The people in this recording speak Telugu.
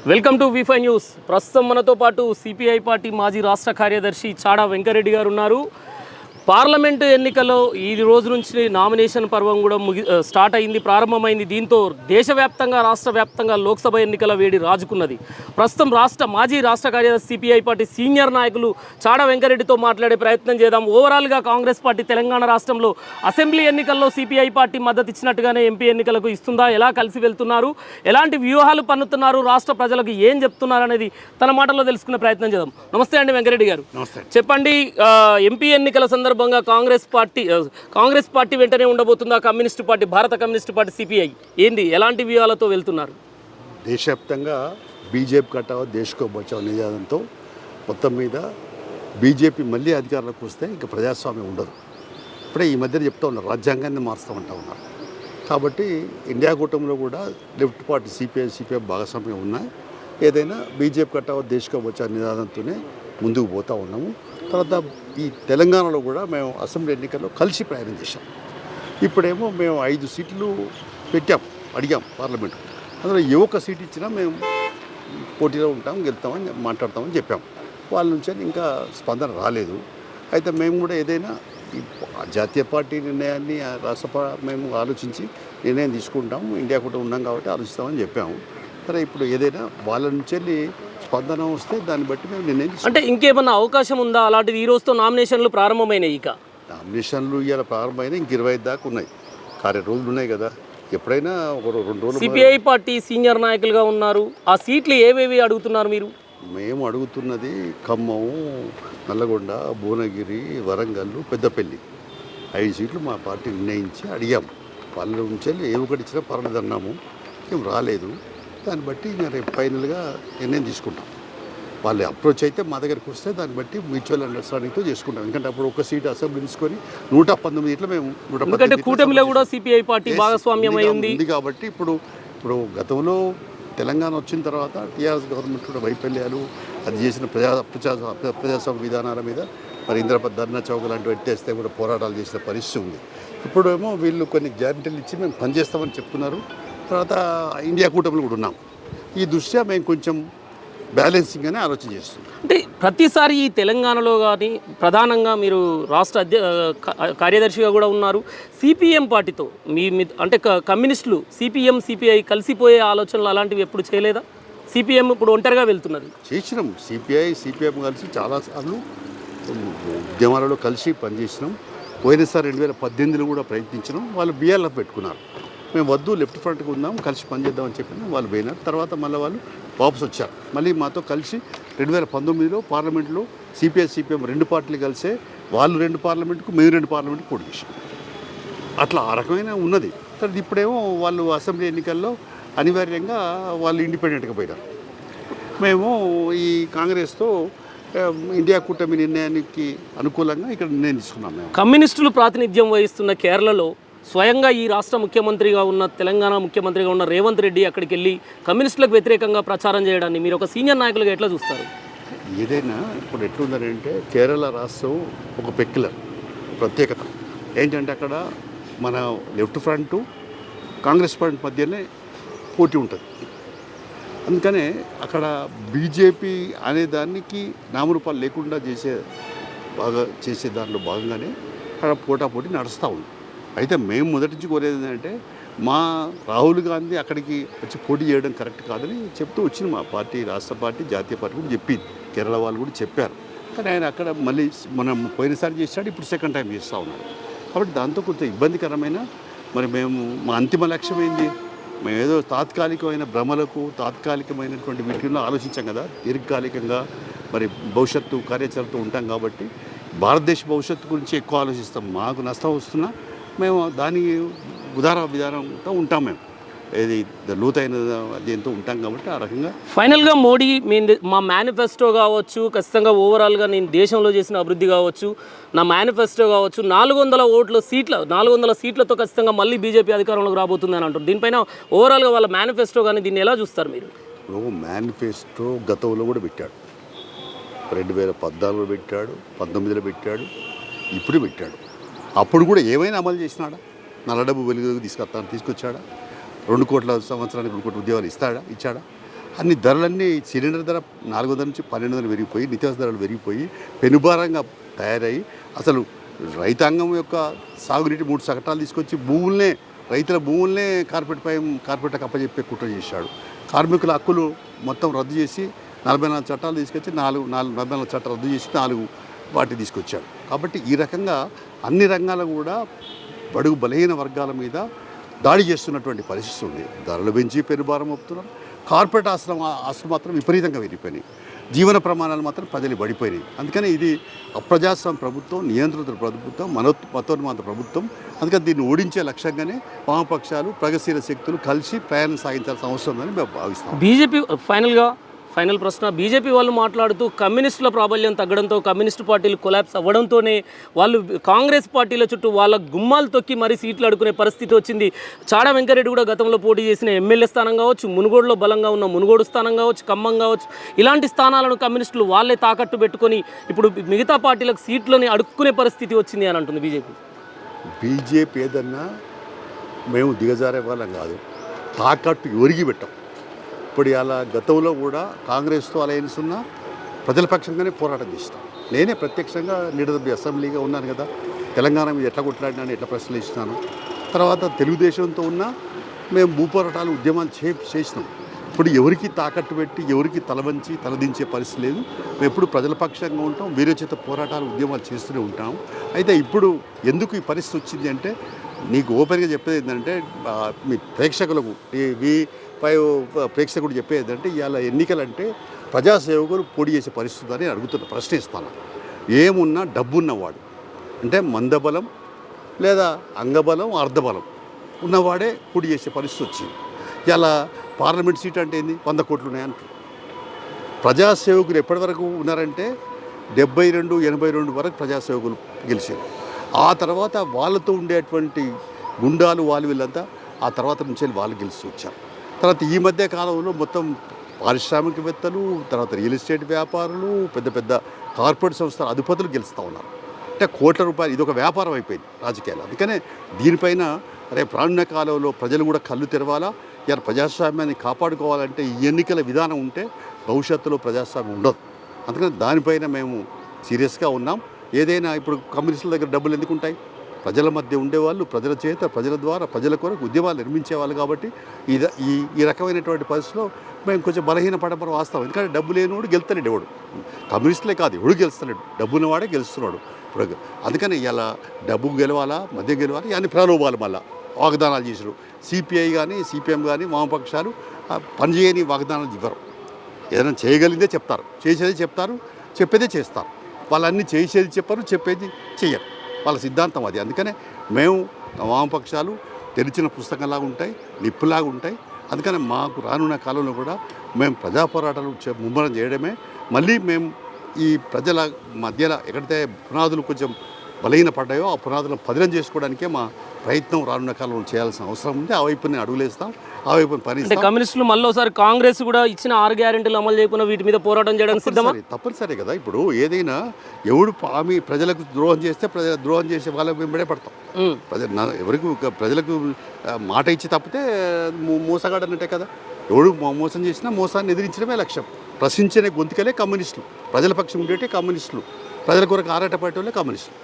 Welcome to వి5 news. ప్రస్తుతం మనతో పాటు సిపిఐ పార్టీ మాజీ రాష్ట్ర కార్యదర్శి చాడా వెంకరెడ్డి గారు ఉన్నారు. పార్లమెంటు ఎన్నికల్లో ఈ రోజు నుంచి నామినేషన్ పర్వం కూడా స్టార్ట్ అయింది, ప్రారంభమైంది. దీంతో దేశవ్యాప్తంగా రాష్ట్ర వ్యాప్తంగా లోక్సభ ఎన్నికల వేడి రాజుకున్నది. ప్రస్తుతం మాజీ రాష్ట్ర కార్యదర్శి సిపిఐ పార్టీ సీనియర్ నాయకులు చాడా వెంకరెడ్డితో మాట్లాడే ప్రయత్నం చేద్దాం. ఓవరాల్గా కాంగ్రెస్ పార్టీ తెలంగాణ రాష్ట్రంలో అసెంబ్లీ ఎన్నికల్లో సిపిఐ పార్టీ మద్దతు ఇచ్చినట్టుగానే ఎంపీ ఎన్నికలకు ఇస్తుందా, ఎలా కలిసి వెళ్తున్నారు, ఎలాంటి వ్యూహాలు పన్నుతున్నారు, రాష్ట్ర ప్రజలకు ఏం చెప్తున్నారు అనేది తన మాటల్లో తెలుసుకునే ప్రయత్నం చేద్దాం. నమస్తే అండి వెంకరెడ్డి గారు. చెప్పండి, ఎంపీ ఎన్నికల సందర్భంగా కాంగ్రెస్ పార్టీ వెంటనే ఉండబోతుందా కమ్యూనిస్ట్ పార్టీ, భారత కమ్యూనిస్ట్ పార్టీ సిపిఐ ఏంది, ఎలాంటి వ్యూహాలతో వెళ్తున్నారు? దేశవ్యాప్తంగా బీజేపీ కట్టావో దేశకో బచావో నినాదంతో మొత్తం మీద బీజేపీ మళ్ళీ అధికారంలోకి వస్తే ఇంకా ప్రజాస్వామ్యం ఉండదు. ఇప్పుడే ఈ మధ్యన చెప్తా ఉన్నారు, రాజ్యాంగాన్ని మారుస్తామంటా ఉన్నారు. కాబట్టి ఇండియా కూటమిలో కూడా లెఫ్ట్ పార్టీ సిపిఐ భాగస్వామ్యం ఉన్నాయి. ఏదైనా బీజేపీ కట్టావో దేశకో బచావో నినాదంతోనే ముందుకు పోతూ ఉన్నాము. తర్వాత ఈ తెలంగాణలో కూడా మేము అసెంబ్లీ ఎన్నికల్లో కలిసి ప్రయాణం చేశాం. ఇప్పుడేమో మేము 5 సీట్లు అడిగాం పార్లమెంటు. అందులో ఏ ఒక్క సీట్ ఇచ్చినా మేము పోటీలో ఉంటాం, గెలుస్తామని మాట్లాడతామని చెప్పాం. వాళ్ళ నుంచి ఇంకా స్పందన రాలేదు. అయితే మేము కూడా ఏదైనా ఈ జాతీయ పార్టీ నిర్ణయాన్ని మేము ఆలోచించి నిర్ణయం తీసుకుంటాము, ఇండియా కూడా ఉన్నాం కాబట్టి ఆలోచిస్తామని చెప్పాము. సరే, ఇప్పుడు ఏదైనా వాళ్ళ నుంచి స్పందన వస్తే దాన్ని బట్టి మేము నిర్ణయం అంటే ఇంకేమన్నా అవకాశం ఉందా అలాంటిది? ఈ రోజుతో నామినేషన్లు ప్రారంభమైనాయి. ఇక నామినేషన్లు ఇవాళ ప్రారంభమైనా ఇంక 25 దాకా ఉన్నాయి, రోజులు ఉన్నాయి కదా. ఎప్పుడైనా ఒక 2 రోజులు. సిపిఐ పార్టీ సీనియర్ నాయకులుగా ఉన్నారు, ఆ సీట్లు ఏవేవి అడుగుతున్నారు మీరు? మేము అడుగుతున్నది ఖమ్మం, నల్లగొండ, భువనగిరి, వరంగల్, పెద్దపల్లి 5 సీట్లు మా పార్టీ నిర్ణయించి అడిగాము. వాళ్ళ నుంచి ఏ ఒకటి ఇచ్చినా పర్వాలేదు అన్నాము, ఏం రాలేదు. దాన్ని బట్టి నేను రేపు ఫైనల్గా నిర్ణయం తీసుకుంటాం. వాళ్ళు అప్రోచ్ అయితే మా దగ్గరికి వస్తే దాన్ని బట్టి మ్యూచువల్ అండర్స్టాండింగ్తో చేసుకుంటాం. ఎందుకంటే అప్పుడు ఒక సీట్ అసెంబ్లీ తీసుకొని 119 ఇట్లా మేము 119 కూటమిలో కూడా సిపిఐ పార్టీ భాగస్వామ్యం ఉంది కాబట్టి ఇప్పుడు గతంలో తెలంగాణ వచ్చిన తర్వాత టీఆర్ఎస్ గవర్నమెంట్ కూడా వైఫల్యాలు అది చేసిన ప్రజాస్వామ్య విధానాల మీద మరి ఇంద్రపద్ ధర్నా చౌక్ లాంటివి ఎత్తేస్తే కూడా పోరాటాలు చేసిన పరిస్థితి ఉంది. ఇప్పుడేమో వీళ్ళు కొన్ని గ్యారంటీలు ఇచ్చి మేము పనిచేస్తామని చెప్తున్నారు. తర్వాత ఇండియా కూటమిలో కూడా ఉన్నాం. ఈ దృష్ట్యా మేము కొంచెం బ్యాలెన్సింగ్ అనే ఆలోచన చేస్తున్నాం. అంటే ప్రతిసారి ఈ తెలంగాణలో కానీ ప్రధానంగా మీరు రాష్ట్ర కార్యదర్శిగా కూడా ఉన్నారు, సిపిఎం పార్టీతో అంటే కమ్యూనిస్టులు సిపిఐ కలిసిపోయే ఆలోచనలు అలాంటివి ఎప్పుడు చేయలేదా? సిపిఎం ఇప్పుడు ఒంటరిగా వెళ్తున్నది. చేసినాం, సిపిఎం కలిసి చాలాసార్లు ఉద్యమాలలో కలిసి పనిచేసినాం. పోయినసారి 2018లో కూడా ప్రయత్నించినాం. వాళ్ళు బిఎల్ఎఫ్ పెట్టుకున్నారు. మేము వద్దు, లెఫ్ట్ ఫ్రంట్కి ఉందాం, కలిసి పనిచేద్దామని చెప్పినా వాళ్ళు పోయినారు. తర్వాత మళ్ళీ వాళ్ళు వాపసు వచ్చారు. మళ్ళీ మాతో కలిసి 2019లో పార్లమెంట్లో సిపిఎం 2 పార్టీలు కలిసే వాళ్ళు 2 పార్లమెంట్కు, మేము 2 పార్లమెంట్కి పోటీ చేసాం. అట్లా ఆ రకమైన ఉన్నది. తర్వాత ఇప్పుడేమో వాళ్ళు అసెంబ్లీ ఎన్నికల్లో అనివార్యంగా వాళ్ళు ఇండిపెండెంట్గా పోయినారు. మేము ఈ కాంగ్రెస్తో ఇండియా కూటమి నిర్ణయానికి అనుకూలంగా ఇక్కడ నిర్ణయం తీసుకున్నాం. మేము కమ్యూనిస్టులు ప్రాతినిధ్యం వహిస్తున్న కేరళలో స్వయంగా ఈ రాష్ట్ర ముఖ్యమంత్రిగా ఉన్న, తెలంగాణ ముఖ్యమంత్రిగా ఉన్న రేవంత్ రెడ్డి అక్కడికి వెళ్ళి కమ్యూనిస్టులకు వ్యతిరేకంగా ప్రచారం చేయడాన్ని మీరు ఒక సీనియర్ నాయకులుగా ఎట్లా చూస్తారు? ఏదైనా ఇప్పుడు ఎట్లుందంటే కేరళ రాష్ట్రం ఒక పెక్యులర్ ప్రత్యేకత ఏంటంటే అక్కడ మన లెఫ్ట్ ఫ్రంట్ కాంగ్రెస్ ఫ్రంట్ మధ్యనే పోటీ ఉంటుంది. అందుకనే అక్కడ బీజేపీ అనే దానికి నామరూపాలు లేకుండా చేసే దానిలో భాగంగానే అక్కడ పోటాపోటీ నడుస్తూ ఉంది. అయితే మేము మొదటి నుంచి కోరేది ఏంటంటే మా రాహుల్ గాంధీ అక్కడికి వచ్చి పోటీ చేయడం కరెక్ట్ కాదని చెప్తూ వచ్చింది మా పార్టీ, రాష్ట్ర పార్టీ, జాతీయ పార్టీ కూడా చెప్పింది. కేరళ వాళ్ళు కూడా చెప్పారు. కానీ ఆయన అక్కడ మళ్ళీ మనం పోయినసారి చేశాడు, ఇప్పుడు సెకండ్ టైం చేస్తూ ఉన్నాడు. కాబట్టి దాంతో కొంచెం ఇబ్బందికరమైన మరి మా అంతిమ లక్ష్యం ఏంది? మేము ఏదో తాత్కాలికమైన భ్రమలకు, తాత్కాలికమైనటువంటి వీటిల్లో ఆలోచించాం కదా. దీర్ఘకాలికంగా మరి భవిష్యత్తు కార్యాచరణతో ఉంటాం కాబట్టి భారతదేశ భవిష్యత్తు గురించి ఎక్కువ ఆలోచిస్తాం. మాకు నష్టం వస్తున్నా మేము దానికి విధానంతో ఉంటాం. మేము ఏది లోతైన దీంతో ఉంటాం కాబట్టి ఆ రకంగా ఫైనల్గా మోడీ మా మేనిఫెస్టో కావచ్చు, ఖచ్చితంగా ఓవరాల్గా నేను దేశంలో చేసిన అభివృద్ధి కావచ్చు, నా మేనిఫెస్టో కావచ్చు, 400 సీట్లతో ఖచ్చితంగా మళ్ళీ బీజేపీ అధికారంలోకి రాబోతుంది అని అంటారు. దీనిపైన ఓవరాల్గా వాళ్ళ మేనిఫెస్టో కానీ దీన్ని ఎలా చూస్తారు మీరు? మేనిఫెస్టో గతంలో కూడా పెట్టాడు, 2014లో పెట్టాడు, 19లో పెట్టాడు, ఇప్పుడు పెట్టాడు. అప్పుడు కూడా ఏమైనా అమలు చేసినాడా? నల్ల డబ్బు వెలుగు తీసుకొచ్చాడా? 2 కోట్ల సంవత్సరానికి 2 కోట్ల ఉద్యోగాలు ఇచ్చాడా? అన్ని ధరలన్నీ సిలిండర్ ధర 400 నుంచి 1200 పెరిగిపోయి, నిత్యావసర ధరలు పెరిగిపోయి పెనుభారంగా తయారయ్యి అసలు రైతాంగం యొక్క సాగునీటి 3 చట్టాలు తీసుకొచ్చి రైతుల భూములనే కార్పొరేట్కి అప్పచెప్పే కుట్ర చేశాడు. కార్మికుల హక్కులు మొత్తం రద్దు చేసి 44 చట్టాలు తీసుకొచ్చి 44 చట్టాలు రద్దు చేసి 4 వాటి తీసుకొచ్చాడు. కాబట్టి ఈ రకంగా అన్ని రంగాలు కూడా బడుగు బలహీన వర్గాల మీద దాడి చేస్తున్నటువంటి పరిస్థితి ఉంది. ధరలు పెంచి పెనుభారం మోపుతున్నారు. కార్పొరేట్ ఆస్తులు మాత్రం విపరీతంగా పెరిగిపోయినాయి. జీవన ప్రమాణాలు మాత్రం ప్రజలు పడిపోయినాయి. అందుకని ఇది అప్రజాస్వామ్య ప్రభుత్వం, నియంత్రిత ప్రభుత్వం, మతోన్మాద ప్రభుత్వం. అందుకని దీన్ని ఓడించే లక్ష్యంగానే వామపక్షాలు, ప్రగతిశీల శక్తులు కలిసి ప్రయాణం సాగించాల్సిన అవసరం ఉందని మేము భావిస్తాం. బీజేపీ ఫైనల్ ప్రశ్న, బీజేపీ వాళ్ళు మాట్లాడుతూ కమ్యూనిస్టుల ప్రాబల్యం తగ్గడంతో, కమ్యూనిస్టు పార్టీలు కొలాప్స్ అవ్వడంతోనే వాళ్ళు కాంగ్రెస్ పార్టీల చుట్టూ వాళ్ళ గుమ్మాలు తొక్కి మరీ సీట్లు అడుకునే పరిస్థితి వచ్చింది. చాడా వెంకరెడ్డి కూడా గతంలో పోటీ చేసిన ఎమ్మెల్యే స్థానం కావచ్చు, మునుగోడులో బలంగా ఉన్న మునుగోడు స్థానం కావచ్చు, ఖమ్మం కావచ్చు, ఇలాంటి స్థానాలను కమ్యూనిస్టులు వాళ్ళే తాకట్టు పెట్టుకొని ఇప్పుడు మిగతా పార్టీలకు సీట్లని అడుక్కునే పరిస్థితి వచ్చింది అని అంటుంది బీజేపీ ఏదన్నా మేము దిగజారే వాళ్ళం కాదు, తాకట్టు ఒరిగి పెట్టాం. ఇప్పుడు అలా గతంలో కూడా కాంగ్రెస్తో అలయన్స్ ఉన్న ప్రజల పక్షంగానే పోరాటం చేస్తాం. నేనే ప్రత్యక్షంగా లీడర్ అసెంబ్లీగా ఉన్నాను కదా, తెలంగాణ మీద ఎట్లా కొట్లాడినాను, ఎట్లా ప్రశ్నలు ఇచ్చినాను. తర్వాత తెలుగుదేశంతో ఉన్న మేము భూపోరాటాలు, ఉద్యమాలు చేసినాం. ఇప్పుడు ఎవరికి తాకట్టు పెట్టి, ఎవరికి తలవంచి తలదించే పరిస్థితి లేదు. మేము ఎప్పుడు ప్రజల పక్షంగా ఉంటాం, వీరోచిత పోరాటాలు, ఉద్యమాలు చేస్తూనే ఉంటాం. అయితే ఇప్పుడు ఎందుకు ఈ పరిస్థితి వచ్చింది అంటే, నీకు ఓపెన్గా చెప్పేది ఏంటంటే, మీ ప్రేక్షకులకు ప్రేక్షకుడు చెప్పేది ఏంటంటే, ఇవాళ ఎన్నికలంటే ప్రజాసేవకులు పోటీ చేసే పరిస్థితి అని ప్రశ్నిస్తాను. ఏమున్నా డబ్బున్నవాడు అంటే మందబలం లేదా అంగబలం, అర్ధబలం ఉన్నవాడే పోటీ చేసే పరిస్థితి వచ్చింది. ఇలా పార్లమెంట్ సీట్ అంటే ఏంది, 100 కోట్లు ఉన్నాయంటారు. ప్రజాసేవకులు ఎప్పటివరకు ఉన్నారంటే 72-82 వరకు ప్రజాసేవకులు గెలిచారు. ఆ తర్వాత వాళ్ళతో ఉండేటువంటి గుండాలు వీళ్ళంతా ఆ తర్వాత నుంచి వాళ్ళు గెలుస్తూ వచ్చారు. తర్వాత ఈ మధ్య కాలంలో మొత్తం పారిశ్రామికవేత్తలు, తర్వాత రియల్ ఎస్టేట్ వ్యాపారులు, పెద్ద పెద్ద కార్పొరేట్ సంస్థల అధిపతులు గెలుస్తూ ఉన్నారు. అంటే కోట్ల రూపాయలు, ఇది ఒక వ్యాపారం అయిపోయింది రాజకీయాలు. అందుకనే దీనిపైన రేపు రానున్న కాలంలో ప్రజలు కూడా కళ్ళు తెరవాలా. ఇలా ప్రజాస్వామ్యాన్ని కాపాడుకోవాలంటే ఈ ఎన్నికల విధానం ఉంటే భవిష్యత్తులో ప్రజాస్వామ్యం ఉండదు. అందుకని దానిపైన మేము సీరియస్గా ఉన్నాం. ఏదైనా ఇప్పుడు కమ్యూనిస్టుల దగ్గర డబ్బులు ఎందుకు ఉంటాయి? ప్రజల మధ్య ఉండేవాళ్ళు, ప్రజల చేత, ప్రజల ద్వారా, ప్రజల కొరకు ఉద్యమాలు నిర్మించేవాళ్ళు. కాబట్టి ఈ రకమైనటువంటి పరిస్థితిలో మేము కొంచెం బలహీనపడడం వాస్తవం. ఎందుకంటే డబ్బు లేనివాడు గెలుస్తలేడు ఎవడు. కమ్యూనిస్టులే కాదు, ఎవడు గెలుస్తలేడు, డబ్బున్నవాడే గెలుస్తున్నాడు. ఇప్పుడు అందుకని ఇలా డబ్బు గెలవాలా, మధ్య గెలవాలి అని ప్రలోభాలు, మళ్ళీ వాగ్దానాలు చేసారు. సిపిఐ కానీ, సిపిఎం కానీ, వామపక్షాలు పనిచేయని వాగ్దానాలు ఇవ్వరు. ఏదైనా చేయగలిగిందే చెప్తారు, చేసేది చెప్తారు, చెప్పేదే చేస్తారు. వాళ్ళన్నీ చేసేది చెప్పరు, చెప్పేది చెయ్యరు. వాళ్ళ సిద్ధాంతం అది. అందుకనే మేము వామపక్షాలు తెరిచిన పుస్తకంలాగా ఉంటాయి, నిప్పులాగా ఉంటాయి. అందుకని మాకు రానున్న కాలంలో కూడా మేము ప్రజా పోరాటాలు ముమ్మరం చేయడమే. మళ్ళీ మేము ఈ ప్రజల మధ్యలో ఎక్కడైతే పునాదులు కొంచెం బలహీనపడ్డాయో ఆ పునాదులను పదిలం చేసుకోవడానికే మా ప్రయత్నం రానున్న కాలంలో చేయాల్సిన అవసరం ఉంది. ఆ వైపుని అడుగులేస్తాం, ఆ వైపుని పనిస్తాం. కమ్యూనిస్టులు మళ్ళీసారి కాంగ్రెస్ కూడా ఇచ్చిన 6 గ్యారెంటీలు అమలు చేయకుండా వీటి మీద పోరాటం చేయడానికి సిద్ధమా? తప్పనిసరి కదా. ఇప్పుడు ఏదైనా ఎవడు హామీ ప్రజలకు ద్రోహం చేస్తే ద్రోహం చేసే వాళ్ళకి వెంబడే పడతాం. ప్రజలకు మాట ఇచ్చి తప్పితే మోసగాడన్నట్టే కదా. ఎవడు మోసం చేసినా మోసాన్ని ఎదిరించడమే లక్ష్యం. ప్రశ్నించే గొంతుకలే కమ్యూనిస్టులు, ప్రజల పక్షం ఉండేటే కమ్యూనిస్టులు, ప్రజల కొరకు ఆరాటపడేటోళ్ళే కమ్యూనిస్టులు.